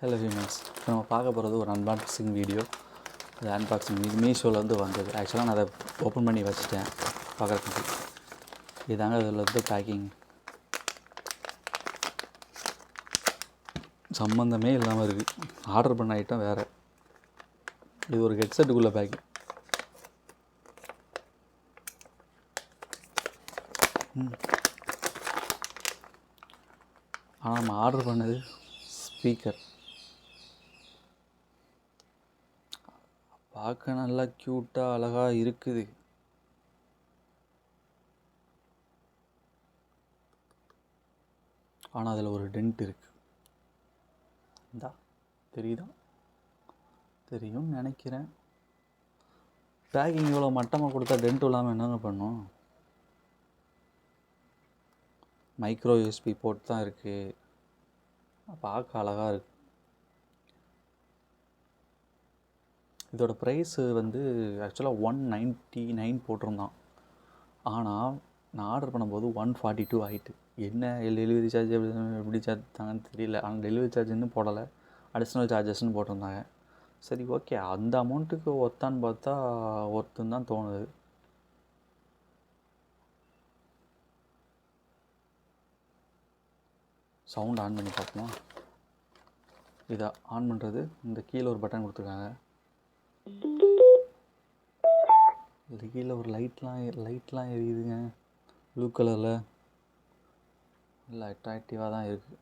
Hello humans, நம்ம பார்க்க போகிறது ஒரு அன்பாக்சிங் வீடியோ. அது அன்பாக்சிங் மீஷோவில் வந்தது. ஆக்சுவலாக நான் அதை ஓப்பன் பண்ணி வச்சுட்டேன் பார்க்குறதுக்கு. இதாங்க அதில் பேக்கிங் சம்மந்தமே இல்லாமல் இருக்குது. ஆர்டர் பண்ண ஐட்டம் வேறு. இது ஒரு ஹெட்செட்டுக்குள்ளே பேக்கிங். ஆனால் நம்ம ஆர்டர் பண்ணது ஸ்பீக்கர். பார்க்க நல்லா க்யூட்டாக அழகாக இருக்குது. ஆனால் அதில் ஒரு டென்ட் இருக்குது. இந்தா தெரியுதா? தெரியும்னு நினைக்கிறேன். பேக்கிங் இவ்வளோ மட்டமாக கொடுத்தா டென்ட் இல்லாமல் என்னங்க பண்ணும்? மைக்ரோ யூஎஸ்பி போர்ட் தான் இருக்குது. பார்க்க அழகாக இருக்குது. இதோட ப்ரைஸு ஆக்சுவலாக 199 போட்டிருந்தான். ஆனால் நான் ஆர்டர் பண்ணும்போது 142 ஆகிட்டு. என்ன டெலிவரி சார்ஜ் எப்படி சார்ஜ் தாங்கன்னு தெரியல. ஆனால் டெலிவரி சார்ஜ்னு போடலை, அடிஷ்னல் சார்ஜஸ்ன்னு போட்டிருந்தாங்க. சரி, ஓகே, அந்த அமௌண்ட்டுக்கு ஒர்த்தான்னு பார்த்தா ஒர்த்துன்னு தான் தோணுது. சவுண்ட் ஆன் பண்ணி பார்ப்போமா? இதை ஆன் பண்ணுறது, இந்த கீழே ஒரு பட்டன் கொடுத்துருக்காங்க. இது கீழே ஒரு லைட்லாம் எரியுதுங்க, ப்ளூ கலரில். நல்லா அட்ராக்டிவாக தான் இருக்குது.